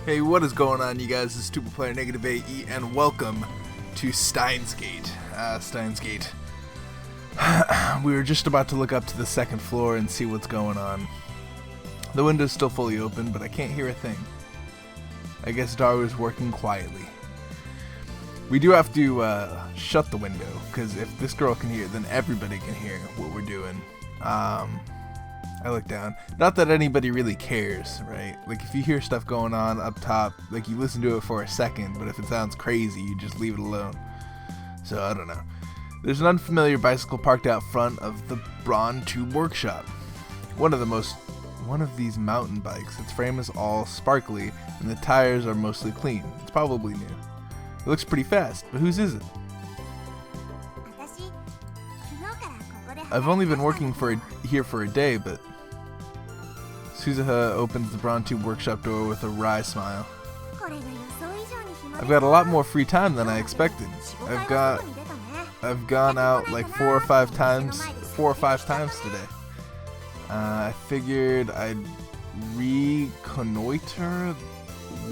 Hey, what is going on, you guys? This is Stupid Player NegativeAE, and welcome to Steins Gate. Steins Gate. We were just about to look up to the second floor and see what's going on. The window's still fully open, but I can't hear a thing. I guess Daru's working quietly. We do have to shut the window, because if this girl can hear, then everybody can hear what we're doing. I look down. Not that anybody really cares, right? Like, if you hear stuff going on up top, like, you listen to it for a second, but if it sounds crazy, you just leave it alone. So, I don't know. There's an unfamiliar bicycle parked out front of the Braun Tube Workshop. One of these mountain bikes. Its frame is all sparkly, and the tires are mostly clean. It's probably new. It looks pretty fast, but whose is it? I've only been working here for a day, but... Suzuha opens the Braun Tube Workshop door with a wry smile. I've got a lot more free time than I expected. I've gone out like four or five times today. I figured I'd reconnoiter.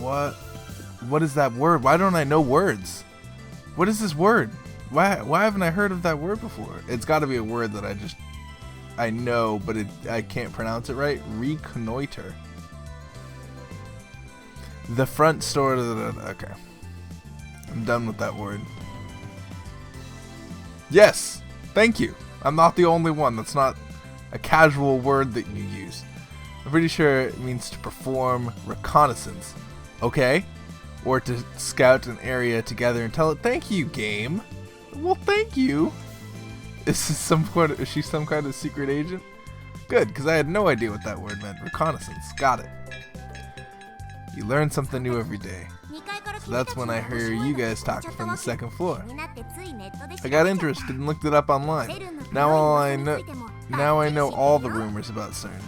What is that word? Why don't I know words? What is this word? Why haven't I heard of that word before? It's got to be a word that I know, but I can't pronounce it right. Reconnoiter. The front store. Okay. I'm done with that word. Yes! Thank you! I'm not the only one. That's not a casual word that you use. I'm pretty sure it means to perform reconnaissance. Okay? Or to scout an area together and tell it, thank you, game! Well, thank you! Is she some kind of secret agent? Good, because I had no idea what that word meant. Reconnaissance. Got it. You learn something new every day. So that's when I hear you guys talking from the second floor. I got interested and looked it up online. Now I know all the rumors about CERN.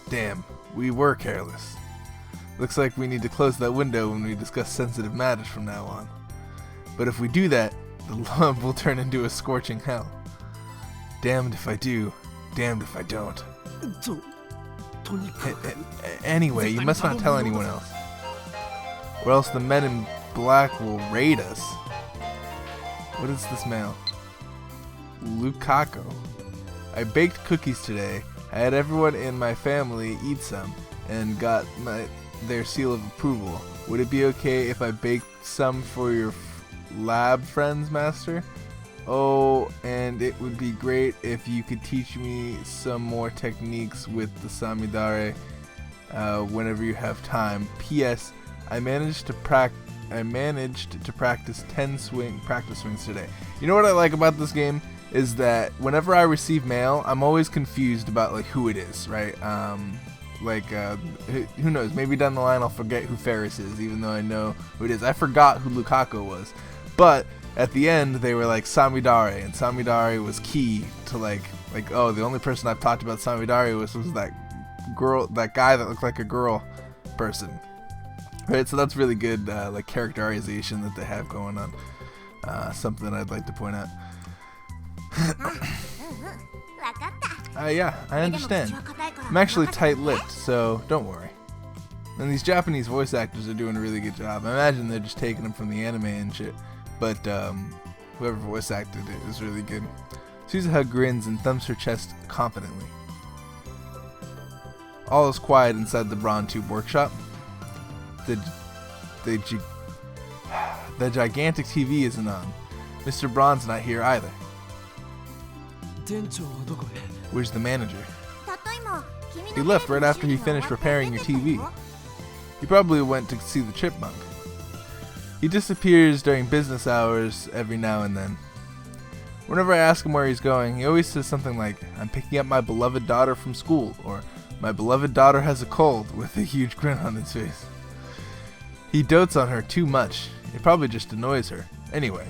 Damn, we were careless. Looks like we need to close that window when we discuss sensitive matters from now on. But if we do that, the lump will turn into a scorching hell. Damned if I do, damned if I don't. Anyway, you must not tell anyone else. Or else the men in black will raid us. What is this mail? Lukaku. I baked cookies today. I had everyone in my family eat some and got their seal of approval. Would it be okay if I baked some for your lab friends, master? Oh, and it would be great if you could teach me some more techniques with the samidare whenever you have time. P.S. I managed to practice 10 practice swings today. You know what I like about this game is that whenever I receive mail, I'm always confused about like who it is, right? Who knows? Maybe down the line I'll forget who Ferris is, even though I know who it is. I forgot who Lukaku was, but at the end they were like Samidare, and Samidare was key to like oh, the only person I've talked about Samidare was that girl, that guy that looked like a girl person, right? So that's really good like characterization that they have going on. Something I'd like to point out. Yeah, I understand. I'm actually tight-lipped, so don't worry. And these Japanese voice actors are doing a really good job. I imagine they're just taking them from the anime and shit. But whoever voice acted it is really good. Suzuha grins and thumps her chest confidently. All is quiet inside the Braun Tube Workshop. The gigantic TV isn't on. Mr. Braun's not here either. Where's the manager? He left right after he finished repairing your TV. He probably went to see the chipmunk. He disappears during business hours every now and then. Whenever I ask him where he's going, he always says something like, I'm picking up my beloved daughter from school, or my beloved daughter has a cold, with a huge grin on his face. He dotes on her too much. It probably just annoys her. Anyway,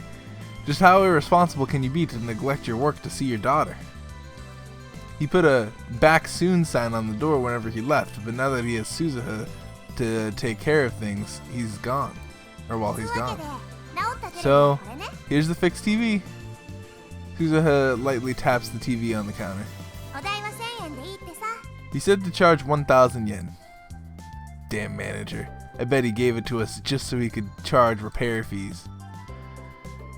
just how irresponsible can you be to neglect your work to see your daughter? He put a back soon sign on the door whenever he left, but now that he has Suzuha to take care of things, he's gone. Or while he's gone. So, here's the fixed TV. Suzuha lightly taps the TV on the counter. He said to charge 1,000 yen. Damn manager. I bet he gave it to us just so he could charge repair fees.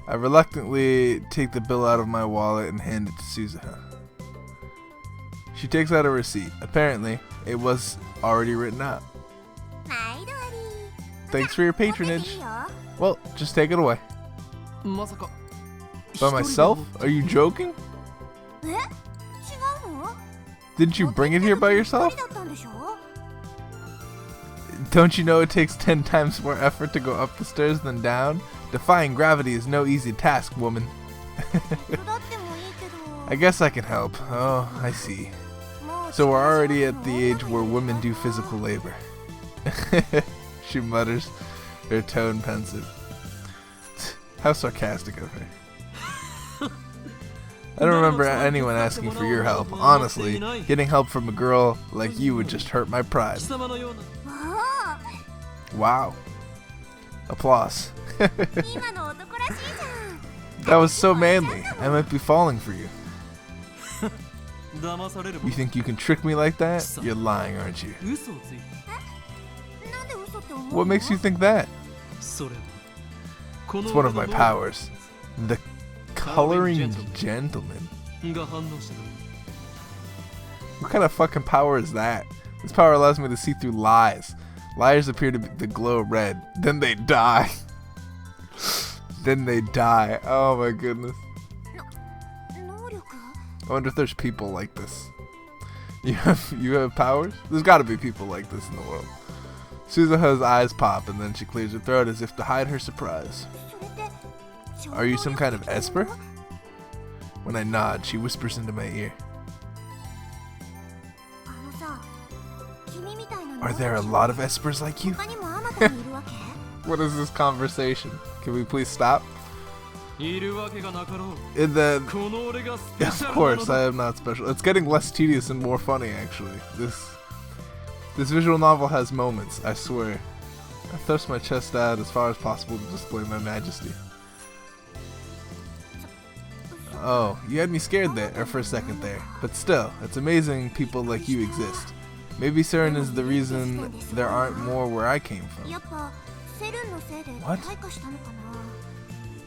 I reluctantly take the bill out of my wallet and hand it to Suzuha. She takes out a receipt. Apparently, it was already written out. Thanks for your patronage. Well, just take it away. By myself? Are you joking? Didn't you bring it here by yourself? Don't you know it takes 10 times more effort to go up the stairs than down? Defying gravity is no easy task, woman. I guess I can help. Oh, I see. So we're already at the age where women do physical labor. She mutters, her tone pensive. How sarcastic of her. I don't remember anyone asking for your help. Honestly, getting help from a girl like you would just hurt my pride. Wow. Applause. That was so manly. I might be falling for you. You think you can trick me like that? You're lying, aren't you? What makes you think that? It's one of my powers. The coloring gentleman. What kind of fucking power is that? This power allows me to see through lies. Liars appear to glow red. Then they die. Then they die. Oh my goodness. I wonder if there's people like this. You have powers? There's gotta be people like this in the world. Suzuha's eyes pop and then she clears her throat as if to hide her surprise. Are you some kind of esper? When I nod, she whispers into my ear. Are there a lot of espers like you? What is this conversation? Can we please stop? And then, of course, I am not special. It's getting less tedious and more funny, actually. This visual novel has moments, I swear. I thrust my chest out as far as possible to display my majesty. Oh, you had me scared there, or for a second there. But still, it's amazing people like you exist. Maybe CERN is the reason there aren't more where I came from. What?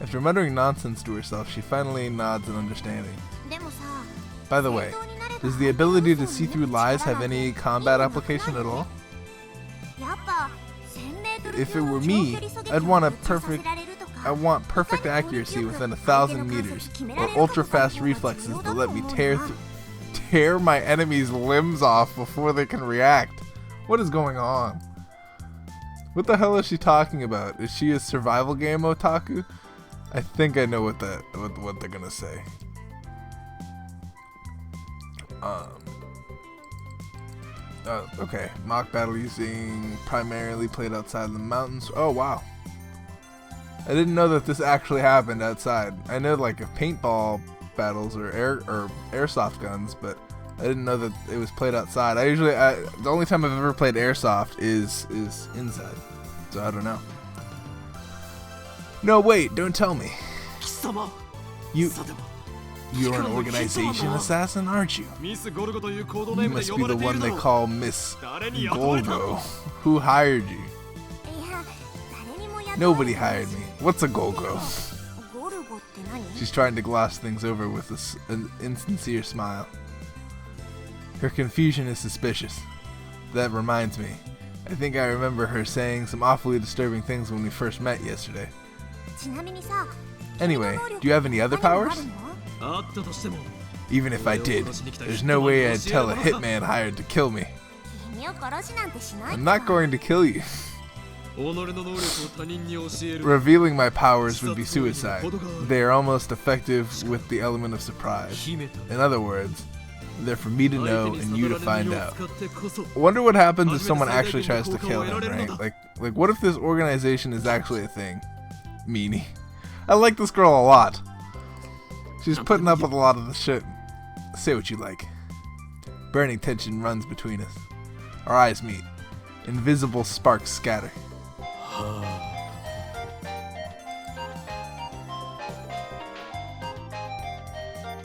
After muttering nonsense to herself, she finally nods in understanding. By the way, does the ability to see through lies have any combat application at all? If it were me, I want perfect accuracy within 1,000 meters, or ultra-fast reflexes that let me tear my enemy's limbs off before they can react. What is going on? What the hell is she talking about? Is she a survival game otaku? I think I know what they're gonna say. Okay. Mock battle using primarily played outside the mountains. Oh wow. I didn't know that this actually happened outside. I know like of paintball battles or airsoft guns, but I didn't know that it was played outside. The only time I've ever played airsoft is inside. So I don't know. No, wait, don't tell me. You're an organization assassin, aren't you? You must be the one they call Miss Golgo. Who hired you? Nobody hired me. What's a Golgo? She's trying to gloss things over with an insincere smile. Her confusion is suspicious. That reminds me. I think I remember her saying some awfully disturbing things when we first met yesterday. Anyway, do you have any other powers? Even if I did, there's no way I'd tell a hitman hired to kill me. I'm not going to kill you. Revealing my powers would be suicide. They are almost effective with the element of surprise. In other words, they're for me to know and you to find out. I wonder what happens if someone actually tries to kill him, right? Like what if this organization is actually a thing? Meanie. I like this girl a lot. She's putting up with a lot of the shit. Say what you like. Burning tension runs between us. Our eyes meet. Invisible sparks scatter.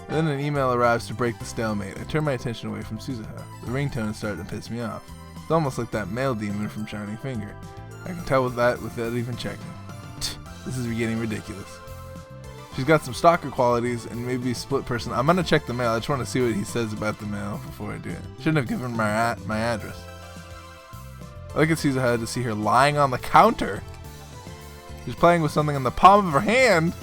Then an email arrives to break the stalemate. I turn my attention away from Suzuha. The ringtone is starting to piss me off. It's almost like that male demon from Shining Finger. I can tell with that without even checking. This is getting ridiculous. She's got some stalker qualities and maybe split person. I'm gonna check the mail. I just want to see what he says about the mail before I do it. Shouldn't have given my address. I look at Suzuha to see her lying on the counter. She's playing with something in the palm of her hand.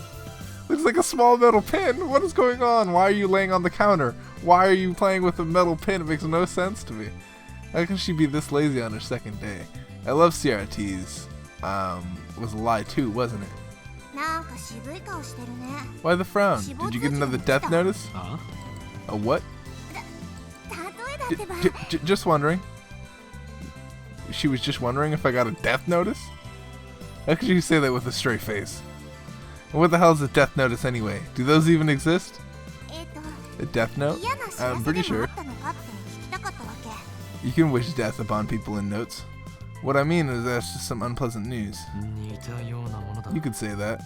Looks like a small metal pin. What is going on? Why are you laying on the counter? Why are you playing with a metal pin? It makes no sense to me. How can she be this lazy on her second day? I love CRTs. Was a lie too, wasn't it? Why the frown? Did you get another death notice? A what? Just wondering. She was just wondering if I got a death notice? How could you say that with a straight face? And what the hell is a death notice anyway? Do those even exist? A death note? I'm pretty sure. You can wish death upon people in notes. What I mean is that's just some unpleasant news. You could say that.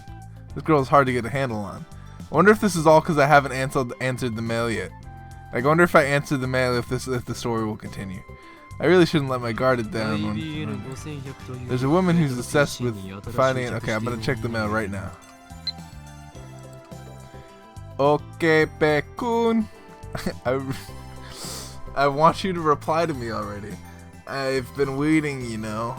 This girl is hard to get a handle on. I wonder if this is all because I haven't answered the mail yet. Like, I wonder if I answer the mail if the story will continue. I really shouldn't let my guard down. There's a woman who's obsessed with finding it. Okay, I'm gonna check the mail right now. Okay, Pekun. I want you to reply to me already. I've been waiting, you know.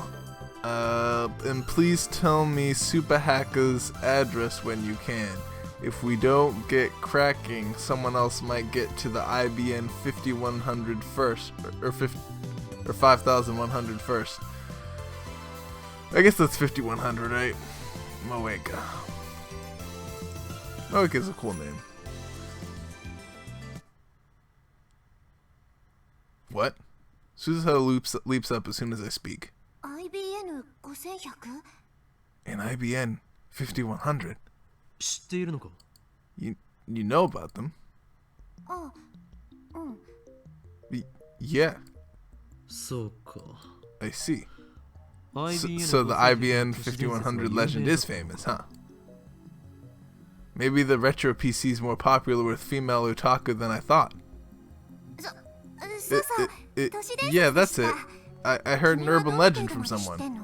And please tell me Super Hacker's address when you can. If we don't get cracking, someone else might get to the IBN 5100 first, or 5100 first. I guess that's 5100, right? Moeka. Moeka's a cool name. What? Suzuha leaps up as soon as I speak. IBN 5100? An IBN 5100? You know about them? Yeah. I see. So the IBN 5100 legend is famous, huh? Maybe the retro PC is more popular with female otaku than I thought. Yeah, that's it. I heard an urban legend from someone.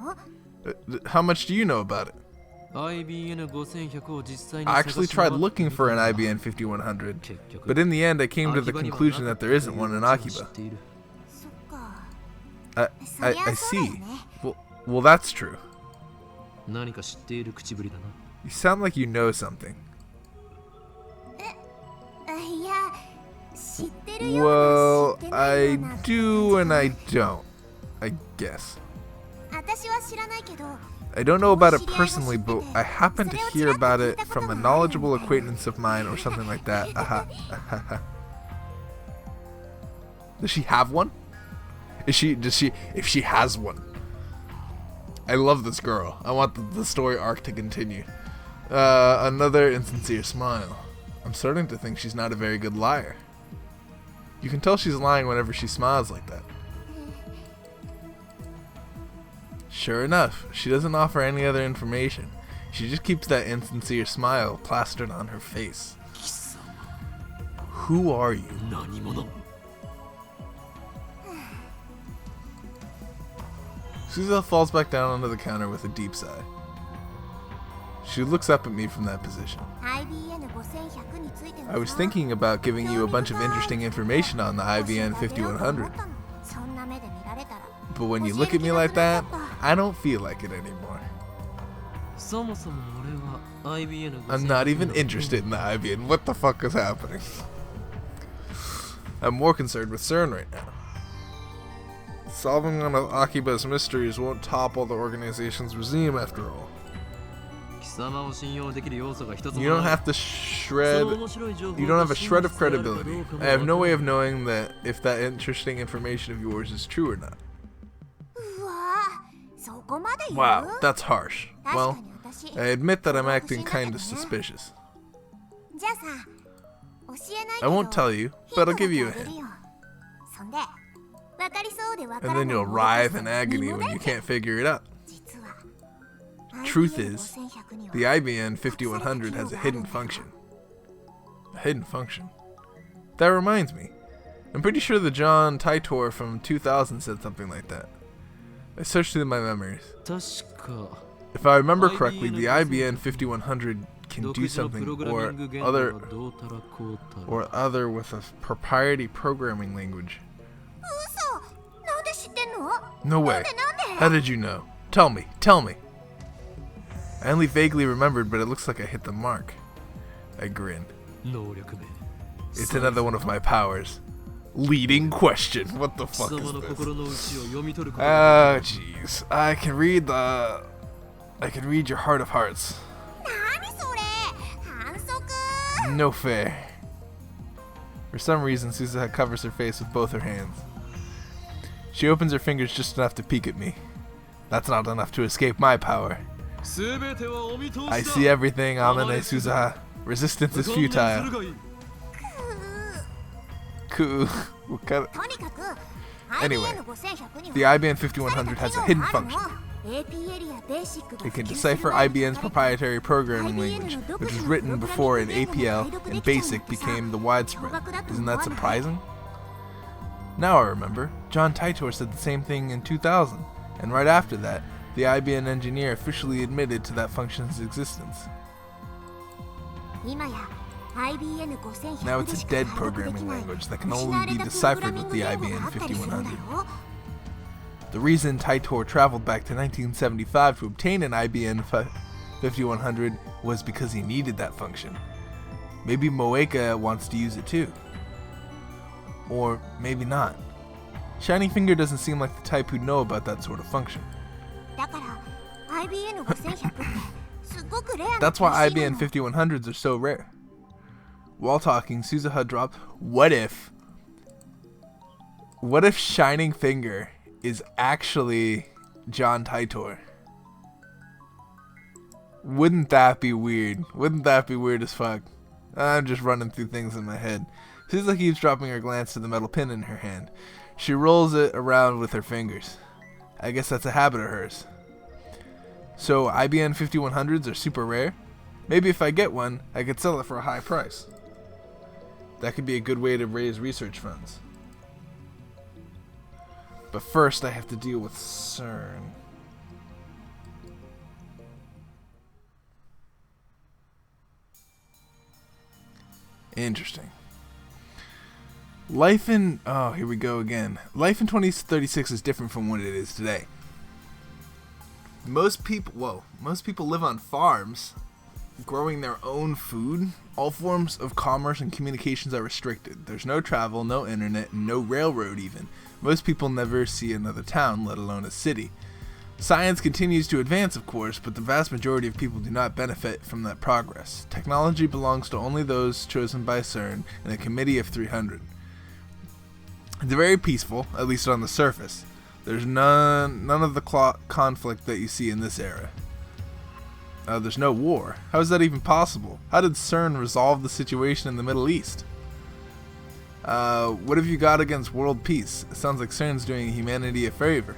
How much do you know about it? I actually tried looking for an IBN 5100, but in the end I came to the conclusion that there isn't one in Akiba. I see. Well, that's true. You sound like you know something. Well, I do and I don't, I guess. I don't know about it personally, but I happen to hear about it from a knowledgeable acquaintance of mine or something like that. Does she have one? If she has one. I love this girl. I want the story arc to continue. Another insincere smile. I'm starting to think she's not a very good liar. You can tell she's lying whenever she smiles like that. Sure enough, she doesn't offer any other information. She just keeps that insincere smile plastered on her face. Who are you? Suzuha falls back down onto the counter with a deep sigh. She looks up at me from that position. I was thinking about giving you a bunch of interesting information on the IBN 5100. But when you look at me like that, I don't feel like it anymore. I'm not even interested in the IBN. What the fuck is happening? I'm more concerned with CERN right now. Solving one of Akiba's mysteries won't topple the organization's regime after all. You don't have to shred. You don't have a shred of credibility. I have no way of knowing that if that interesting information of yours is true or not. Wow, that's harsh. Well, I admit that I'm acting kind of suspicious. I won't tell you, but I'll give you a hint. And then you'll writhe in agony when you can't figure it out. Truth is, the IBN 5100 has a hidden function. A hidden function? That reminds me. I'm pretty sure the John Titor from 2000 said something like that. I searched through my memories. If I remember correctly, the IBN 5100 can do something or other with a proprietary programming language. No way. How did you know? Tell me. I only vaguely remembered, but it looks like I hit the mark. I grinned. It's another one of my powers. Leading question. What the fuck is this? Oh, jeez. I can read your heart of hearts. No fair. For some reason, Suzuha covers her face with both her hands. She opens her fingers just enough to peek at me. That's not enough to escape my power. I see everything, Amane Suzuha. Resistance is futile. Cool. Anyway, the IBN 5100 has a hidden function. It can decipher IBN's proprietary programming language, which was written before in APL and BASIC became the widespread. Isn't that surprising? Now I remember, John Titor said the same thing in 2000, and right after that, the IBN engineer officially admitted to that function's existence. Now it's a dead programming language that can only be deciphered with the IBN 5100. The reason Titor traveled back to 1975 to obtain an IBN 5100 was because he needed that function. Maybe Moeka wants to use it too. Or maybe not. Shiny Finger doesn't seem like the type who'd know about that sort of function. That's why IBN 5100s are so rare. While talking, Suzuha dropped, What if Shining Finger is actually John Titor? Wouldn't that be weird? Wouldn't that be weird as fuck? I'm just running through things in my head. Suzuha keeps dropping her glance to the metal pin in her hand. She rolls it around with her fingers. I guess that's a habit of hers. So IBN 5100s are super rare? Maybe if I get one, I could sell it for a high price. That could be a good way to raise research funds. But first I have to deal with CERN. Interesting. Life in... Oh, here we go again. Life in 2036 is different from what it is today. Most people live on farms, growing their own food. All forms of commerce and communications are restricted. There's no travel, no internet, and no railroad even. Most people never see another town, let alone a city. Science continues to advance, of course, but the vast majority of people do not benefit from that progress. Technology belongs to only those chosen by CERN and a committee of 300. It's very peaceful, at least on the surface. There's none of the conflict that you see in this era. There's no war. How is that even possible? How did CERN resolve the situation in the Middle East? What have you got against world peace? It sounds like CERN's doing humanity a favor.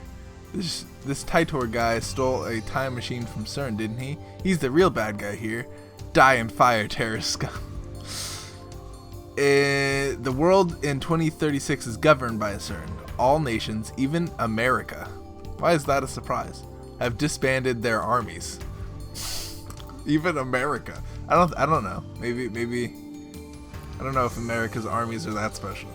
This Titor guy stole a time machine from CERN, didn't he? He's the real bad guy here. Die in fire, terrorist scum. The world in 2036 is governed by CERN. All nations, even America, why is that a surprise, have disbanded their armies. Even America. I don't know. Maybe I don't know if America's armies are that special.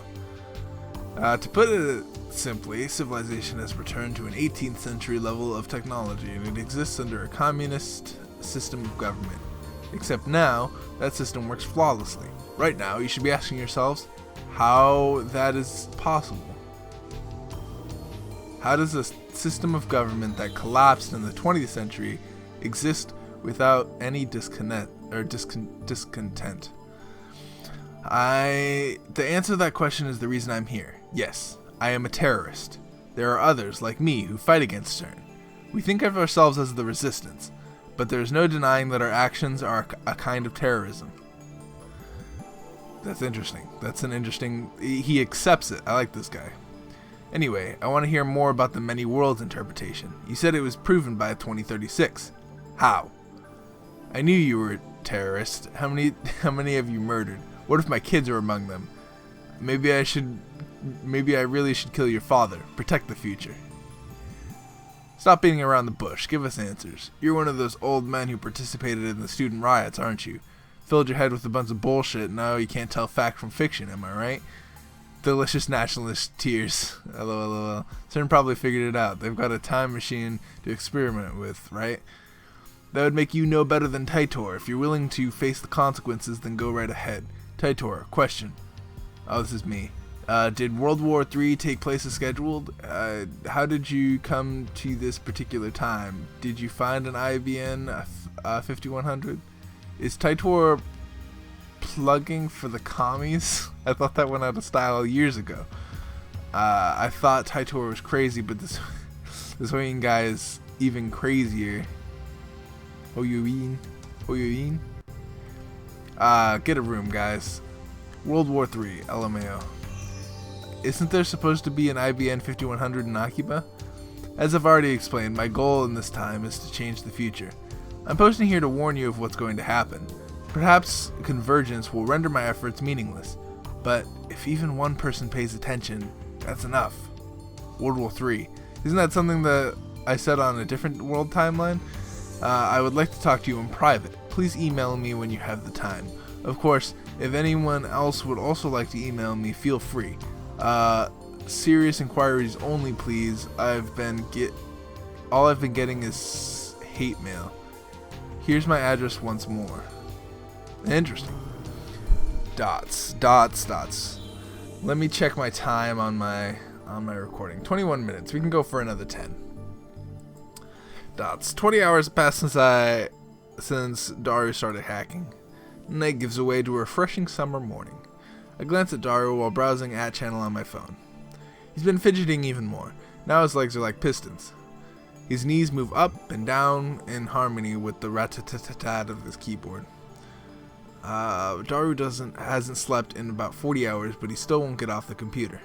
To put it simply, civilization has returned to an 18th century level of technology, and it exists under a communist system of government. Except now, that system works flawlessly. Right now, you should be asking yourselves how that is possible. How does a system of government that collapsed in the 20th century exist without any discontent? The answer to that question is the reason I'm here. Yes, I am a terrorist. There are others like me who fight against CERN. We think of ourselves as the resistance, but there is no denying that our actions are a kind of terrorism. That's interesting. He accepts it. I like this guy. Anyway, I want to hear more about the many worlds interpretation. You said it was proven by 2036. How? I knew you were a terrorist. How many have you murdered? What if my kids are among them? Maybe I should Maybe I really should kill your father. Protect the future. Stop beating around the bush. Give us answers. You're one of those old men who participated in the student riots, aren't you? Filled your head with a bunch of bullshit, and now you can't tell fact from fiction, am I right? Delicious nationalist tears. LOL. CERN probably figured it out. They've got a time machine to experiment with, right? That would make you no better than Titor. If you're willing to face the consequences, then go right ahead. Titor, question. Oh, this is me. Did World War III take place as scheduled? How did you come to this particular time? Did you find an IBN 5100? Is Titor plugging for the commies? I thought that went out of style years ago. I thought Titor was crazy, but this Hoyin guy is even crazier. Hoyin? Get a room, guys. World War III, LMAO. Isn't there supposed to be an IBN 5100 in Akiba? As I've already explained, my goal in this time is to change the future. I'm posting here to warn you of what's going to happen. Perhaps convergence will render my efforts meaningless, but if even one person pays attention, that's enough. World War III. Isn't that something that I said on a different world timeline? I would like to talk to you in private. Please email me when you have the time. Of course, if anyone else would also like to email me, feel free. Serious inquiries only, please. All I've been getting is hate mail. Here's my address once more. Interesting. Dots. Let me check my time on my recording. 21 minutes. We can go for another 10. Dots. 20 hours passed since Daru started hacking. Night gives way to a refreshing summer morning. I glance at Daru while browsing @channel on my phone. He's been fidgeting even more. Now his legs are like pistons. His knees move up and down in harmony with the rat-tat-tat-tat of his keyboard. Daru hasn't slept in about 40 hours, but he still won't get off the computer.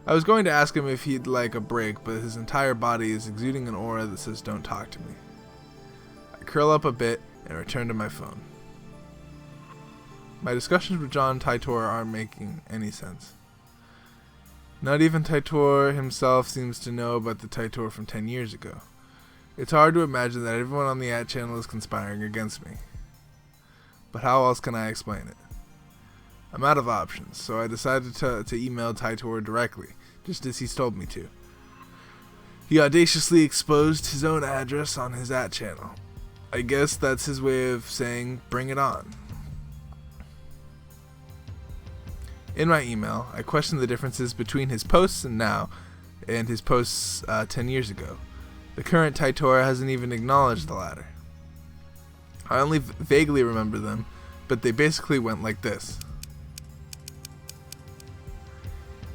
I was going to ask him if he'd like a break, but his entire body is exuding an aura that says don't talk to me. I curl up a bit and return to my phone. My discussions with John Titor aren't making any sense. Not even Titor himself seems to know about the Titor from 10 years ago. It's hard to imagine that everyone on the @channel is conspiring against me. But how else can I explain it? I'm out of options, so I decided to email Titor directly, just as he's told me to. He audaciously exposed his own address on his @channel. I guess that's his way of saying, bring it on. In my email, I questioned the differences between his posts now and his posts 10 years ago. The current Titor hasn't even acknowledged the latter. I only vaguely remember them, but they basically went like this.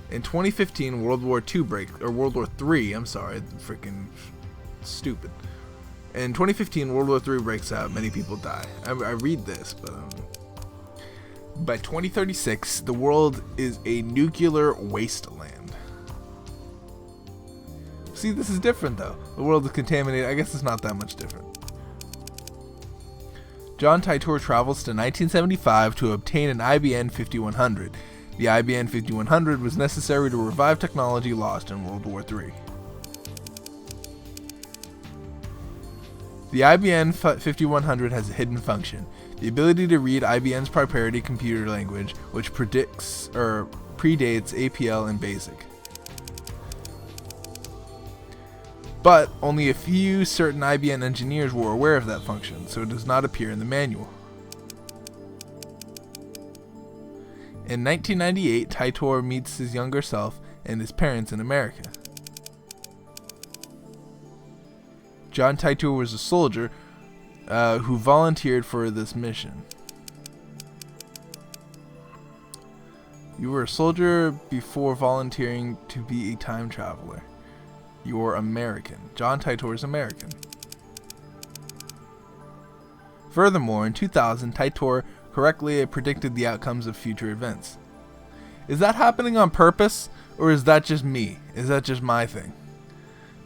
In 2015, World War III, I'm sorry, freaking stupid. In 2015, World War III breaks out, many people die. I read this, but by 2036, the world is a nuclear wasteland. See, this is different though. The world is contaminated. I guess it's not that much different. John Titor travels to 1975 to obtain an IBN 5100. The IBN 5100 was necessary to revive technology lost in World War III. The IBN 5100 has a hidden function. The ability to read IBM's proprietary computer language, which predates APL and BASIC. But only a few certain IBM engineers were aware of that function, so it does not appear in the manual. In 1998, Titor meets his younger self and his parents in America. John Titor was a soldier who volunteered for this mission. You were a soldier before volunteering to be a time traveler. You're American. John Titor is American. Furthermore, in 2000, Titor correctly predicted the outcomes of future events. Is that happening on purpose, or is that just me? Is that just my thing?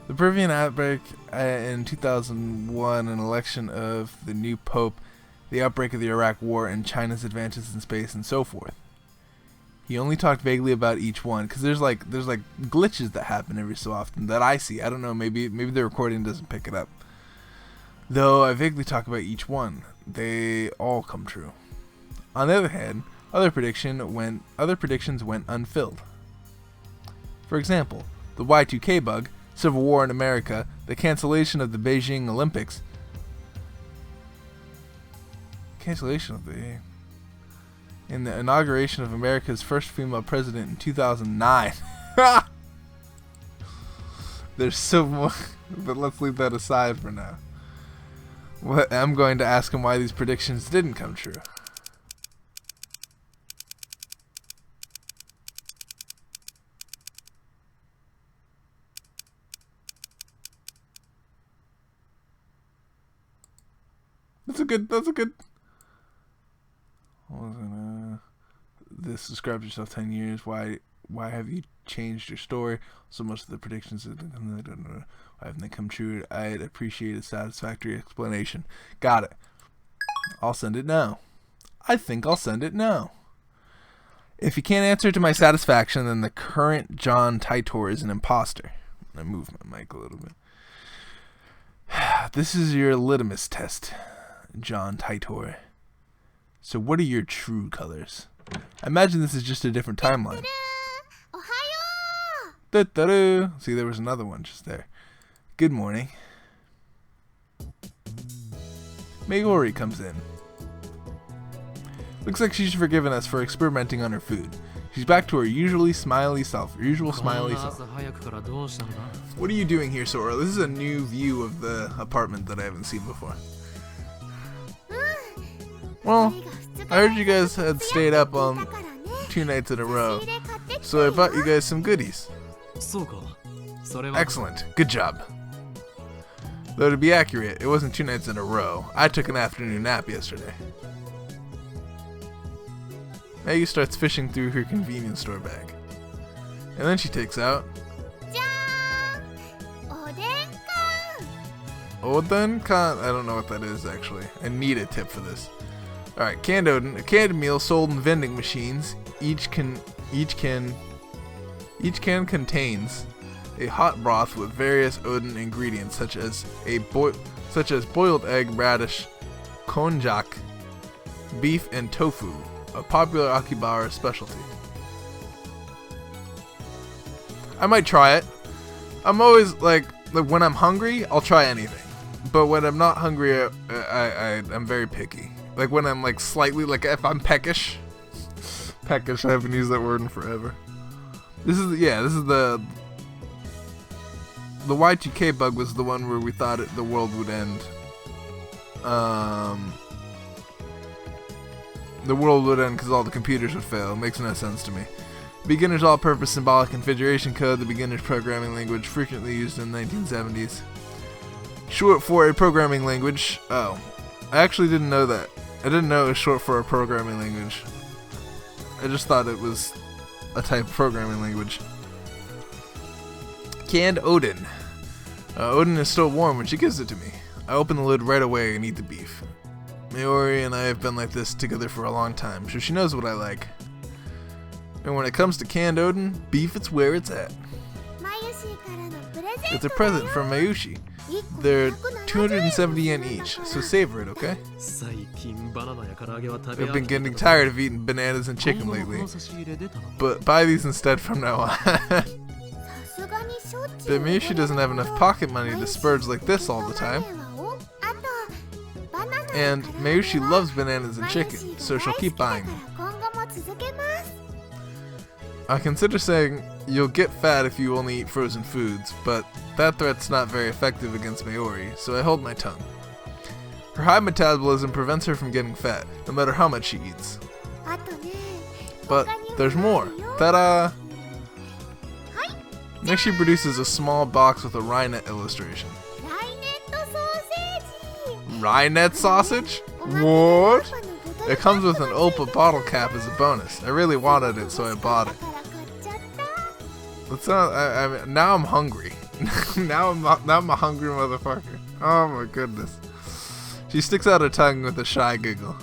The Peruvian outbreak in 2001, an election of the new pope, the outbreak of the Iraq War, and China's advances in space, and so forth. He only talked vaguely about each one, because there's like glitches that happen every so often that I see. I don't know, maybe the recording doesn't pick it up. Though I vaguely talk about each one, they all come true. On the other hand, other predictions went unfilled. For example, the Y2K bug, Civil War in America, the cancellation of the Beijing Olympics, in the inauguration of America's first female president in 2009. There's so more, but let's leave that aside for now. I'm going to ask him why these predictions didn't come true. That's a good. This describes yourself 10 years. Why have you changed your story? So much of the predictions why haven't they come true? I'd appreciate a satisfactory explanation. Got it. I'll send it now. I think I'll send it now. If you can't answer to my satisfaction, then the current John Titor is an imposter. I move my mic a little bit. This is your litmus test, John Titor. So what are your true colors? I imagine this is just a different timeline. See, there was another one just there. Good morning. Mayuri comes in. Looks like she's forgiven us for experimenting on her food. She's back to her usual smiley self. What are you doing here, Sora? This is a new view of the apartment that I haven't seen before. Well, I heard you guys had stayed up on 2 nights in a row, so I bought you guys some goodies. Excellent. Good job. Though to be accurate, it wasn't 2 nights in a row. I took an afternoon nap yesterday. Maggie starts fishing through her convenience store bag. And then she takes out Oden-kan. I don't know what that is actually. I need a tip for this. Alright, canned Oden, a canned meal sold in vending machines. Each can contains a hot broth with various Oden ingredients such as boiled egg, radish, konjac, beef, and tofu, a popular Akihabara specialty. I might try it. I'm always like when I'm hungry, I'll try anything. But when I'm not hungry, I'm very picky. Like when I'm like slightly, like if I'm peckish, I haven't used that word in forever. This is the Y2K bug was the one where we thought the world would end. The world would end because all the computers would fail. It makes no sense to me. Beginner's all-purpose symbolic configuration code, the beginner's programming language frequently used in the 1970s. Short for a programming language. Oh, I actually didn't know that. I didn't know it was short for a programming language. I just thought it was a type of programming language. Canned Oden. Oden is still warm when she gives it to me. I open the lid right away and eat the beef. Mayuri and I have been like this together for a long time, so she knows what I like. And when it comes to canned Oden, beef it's where it's at. It's a present from Mayushi. They're 270 yen each, so savor it, okay? I've been getting tired of eating bananas and chicken lately, but buy these instead from now on. But Mayushi doesn't have enough pocket money to splurge like this all the time. And Mayushi loves bananas and chicken, so she'll keep buying them. I consider saying you'll get fat if you only eat frozen foods, but that threat's not very effective against Mayuri, so I hold my tongue. Her high metabolism prevents her from getting fat, no matter how much she eats. But there's more. Ta-da! Next she produces a small box with a Rhinet illustration. Rhinet sausage? What? It comes with an Oppa bottle cap as a bonus. I really wanted it, so I bought it. It's not, now I'm hungry. now I'm a hungry motherfucker. Oh my goodness. She sticks out her tongue with a shy giggle.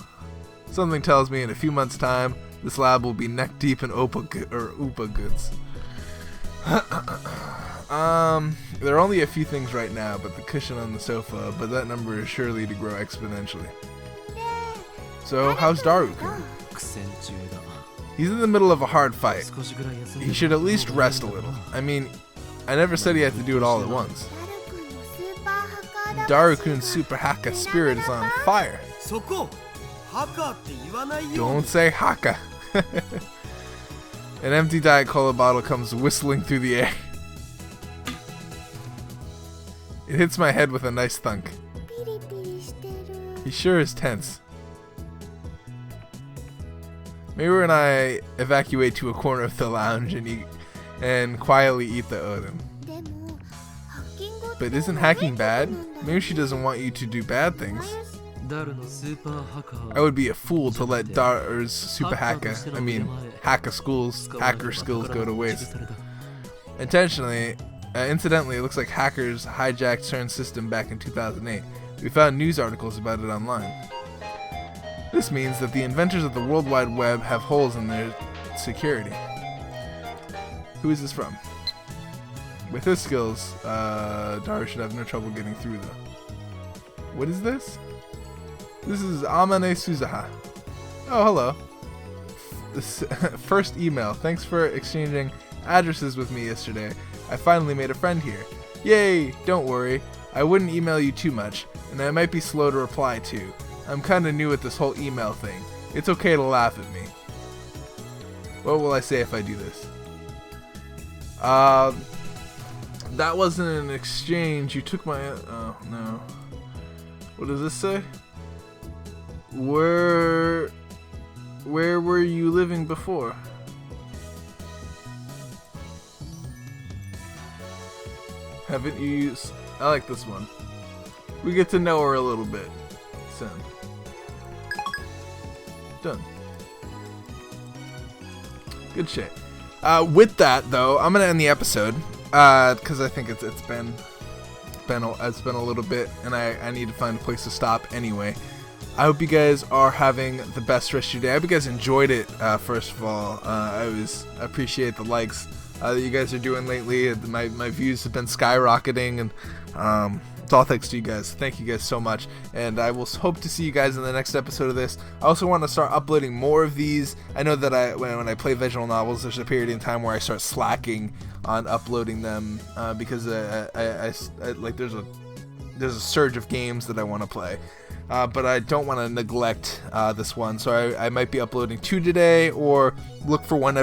Something tells me in a few months' time, This lab will be neck deep in Upa goods. There are only a few things right now, but the cushion on the sofa, but that number is surely to grow exponentially. So, how's Daru-kun? He's in the middle of a hard fight. He should at least rest a little. I mean, I never said he had to do it all at once. Daru-kun's Super Haka spirit is on fire. Don't say Haka. An empty Diet Cola bottle comes whistling through the air. It hits my head with a nice thunk. He sure is tense. Miru and I evacuate to a corner of the lounge and quietly eat the odin. But isn't hacking bad? Maybe she doesn't want you to do bad things. I would be a fool to let Daru's hacker skills go to waste. Incidentally, it looks like hackers hijacked CERN's system back in 2008. We found news articles about it online. This means that the inventors of the World Wide Web have holes in their security. Who is this from? With his skills, Daru should have no trouble getting through though. What is this? This is Amane Suzuha. Oh, hello. This first email. Thanks for exchanging addresses with me yesterday. I finally made a friend here. Yay! Don't worry. I wouldn't email you too much, and I might be slow to reply too. I'm kinda new at this whole email thing. It's okay to laugh at me. What will I say if I do this? That wasn't an exchange. You took my... Oh, no. What does this say? Where were you living before? Haven't you used... I like this one. We get to know her a little bit. Send. Done. Good shit. With that, though, I'm gonna end the episode because I think it's been a little bit, and I need to find a place to stop anyway. I hope you guys are having the best rest of your day. I hope you guys enjoyed it. First of all, I appreciate the likes that you guys are doing lately. My views have been skyrocketing, and it's all thanks to you guys. Thank you guys so much, and I will hope to see you guys in the next episode of this. I also want to start uploading more of these. I know that when I play visual novels, there's a period in time where I start slacking on uploading them because like there's a surge of games that I want to play. But I don't want to neglect this one, so I might be uploading 2 today, or look for one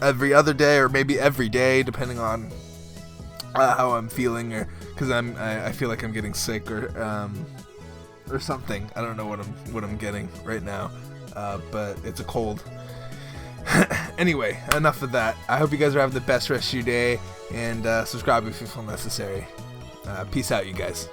every other day, or maybe every day, depending on how I'm feeling, or because I feel like I'm getting sick or something. I don't know what I'm getting right now, but it's a cold. Anyway, enough of that. I hope you guys are having the best rest of your day, and subscribe if you feel necessary. Peace out, you guys.